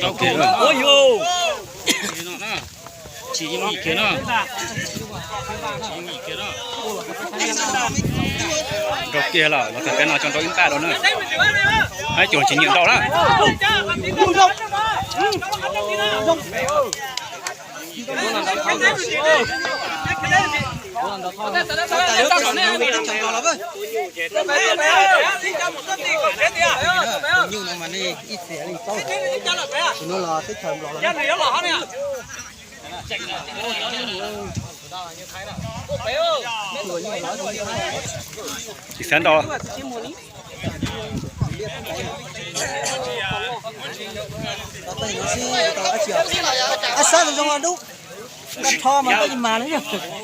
ok rồi ôi yo chỉ những ý kiến đó rồi kia là nó phải cái nào trong đó chúng ta đó nữa hãy chuẩn chỉ những đâu đó nhưng mà này ít sẽ đi tốt nó là thích thầm lọ chỉ sáng đó sao rồi trong đúng nó thò mà cái gì mà nữa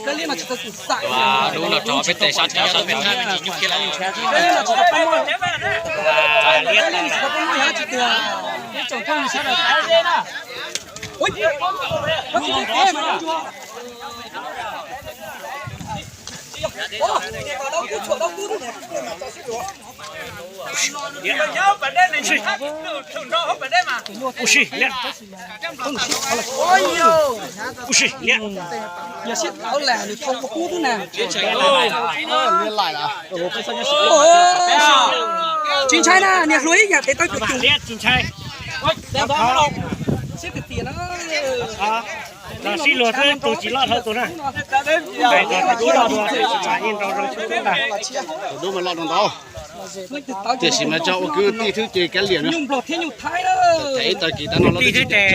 cái liên là chỉ có sự sại đúng là trò biết tay sát kéo sát bên hai bên chỉ kia là cái liên là chỉ có cái môi cái liên chỉ có cái môi hả chị tường cái chồng không sao được cái liên à ui nó chỉ cái mà giờ siết áo là được không có cú thế nào liên lại là chín trái na nhiệt lưới nhà thế tôi cực chủ chín trái đeo đó siết cái tiền nó là xin lỗi thôi tôi chỉ lo thôi tôi này đây là đúng là đúng là trả in rồi chúng ta đúng mà lo đồng đó thì xin mà cho cứ tí thứ chơi cái liền nữa nhung lọt thiên nhung thái đó thấy tới kỳ ta nó tí thứ chè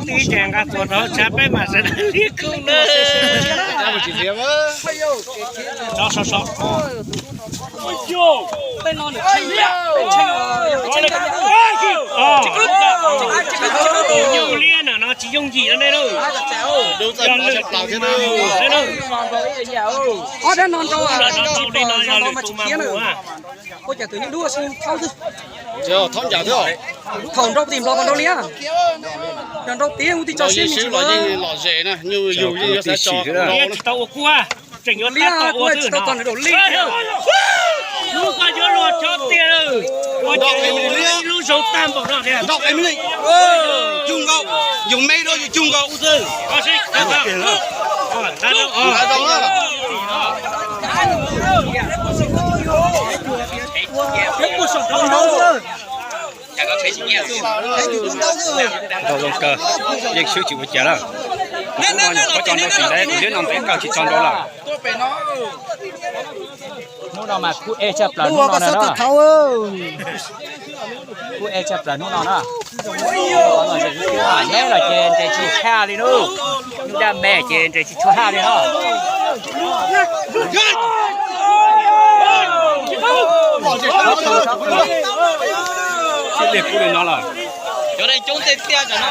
tí chè cả tuần đó chả bé mà sẽ liếc không nữa ra một chỉ riêng á sao bên non để tranh nhiều liên à nó chỉ dùng gì ở đây đâu đâu ra nó chặt lòng thế đâu ở đây non đâu à nó đi nó mà chỉ kia nữa cô chả tự nhiên đua xin thâu chứ chưa thông giả chưa thòng đâu tìm lo còn đâu lia còn đâu tiếng thì cho xin mình là gì lọ rễ nè như dù như sẽ cho tàu qua chỉnh nó lia tao còn đổ ly lu coi cho lọt cho tiền rồi đọc em lia lu số tam bảo đó nè đọc em đi chung gạo dùng mấy đôi chung gạo thôi có gì ta đâu đâu lông cơ riêng siêu chịu chả là cũng mà nhỏ có cho nó chỉ đấy cũng biết làm cái cao chỉ cho đó là nó nào mà cu e chập là nó nào đó cu e chập là nó nào đó nhớ là trên trên chỉ ha đi nữa chúng ta mẹ trên trên chỉ cho ha đi đó cái liệt của nó là chỗ này chúng ta tia cho nó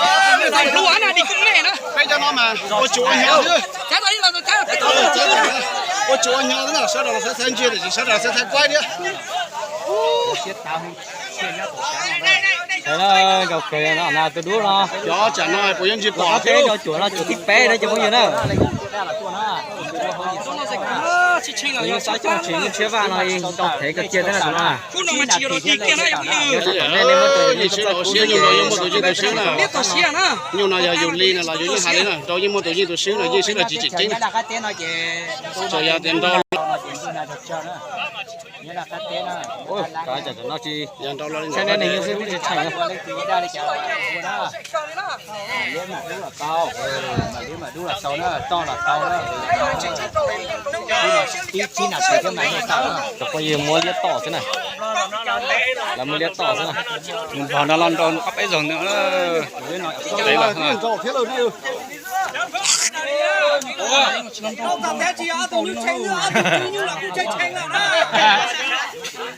thằng lúa này đi cũng này nữa bây giờ nó mà có chỗ nhau chứ cái đấy là cái có chỗ nhau thế nào sau đó là sẽ thành chuyện thì sau đó sẽ thành quay đi thế nó gặp cái nó là từ đứa nó đó chả nói bố nhân chỉ bỏ thế cho chuột nó chuột thích bé đấy chứ bao nhiêu nữa nhưng sao trong chuyện chế vàng này đọc thấy cái kia thế là nó mà chỉ rồi đi kia này nên nếu mà tôi đi xíu rồi xíu nhưng rồi nhưng mà tôi chỉ tôi xíu là biết tôi xíu nữa nhưng nó giờ dùng ly là dùng như hai nữa rồi nhưng mà tôi chỉ tôi xíu là như xíu là chỉ chính cho ra tiền đó ôi cái chả nó chi tiền đó là cho nên hình như sẽ thành cao mà đúng là sâu nó to là sâu đó chi là cái này sao đó có gì mua liệt tỏ thế này là mua liệt tỏ thế này mình vào nó London có cái dòng nữa đấy là thế rồi đi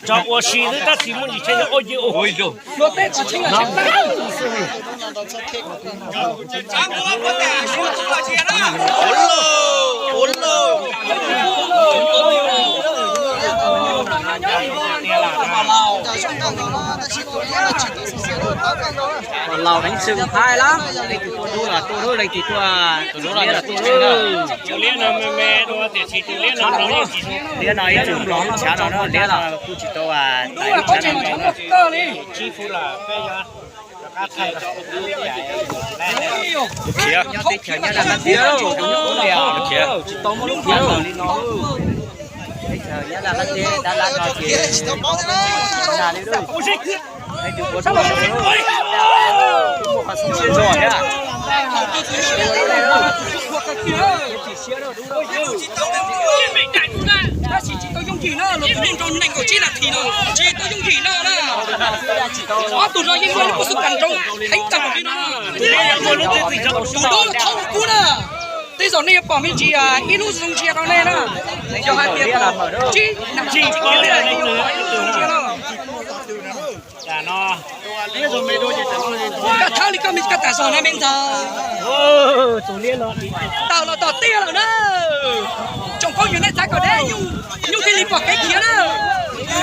cho我洗的，他洗么你现在哦哟哦哟，我带他亲了，còn lầu đánh sừng hai lắm tôi là tôi đây thì tôi là chú liên là mẹ đồ để chỉ chú liên là nó như chỉ liên này chúng nó chả nó liên là tôi chỉ tôi à tại chả nó chi phú là bây giờ Kia. Kia là cái kia. Kia. Tao muốn kia rồi đi nó. Kia là cái kia, đã là cái kia. Là đi đâu? Đây chụp có sao rồi. Một phát sinh rồi nhá.他是只到用钱啦，六分钟能够只拿钱咯，只到用钱啦啦。我读了英文不是感中，很感动啦。读到了痛苦啦。这种那个保密机啊，一路是从接到来了，就还别个，这那这这个嘞，有接了。dạ nó biết rồi mấy đôi gì cái thao đi cầm cái tài sản này mình giờ tụi liên nó tao là tao tiền rồi đó trong con như này trái cỏ đấy nhưng khi liệp vào cái kia đó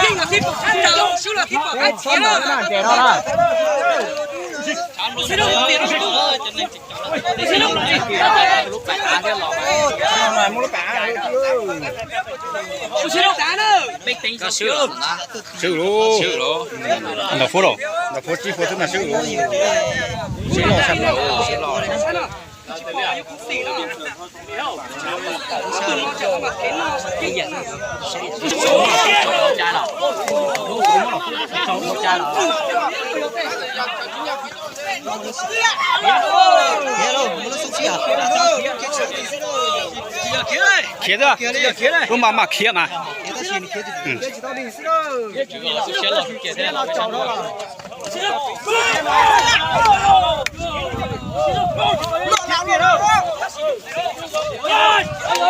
nhưng là khi vào cái đầu xíu là khi vào cái kia đó xin lỗi tiền đó xin lỗi xin lỗi cả đó Có sữa luôn. Nó phố rồi. Nó phố chi phố tức là sữa luôn. Sữa lò xăm lò. Khía đó. Cũng mà khía mà. Hãy subscribe cho kênh Ghiền Mì Gõ để không bỏ lỡ những video hấp dẫn.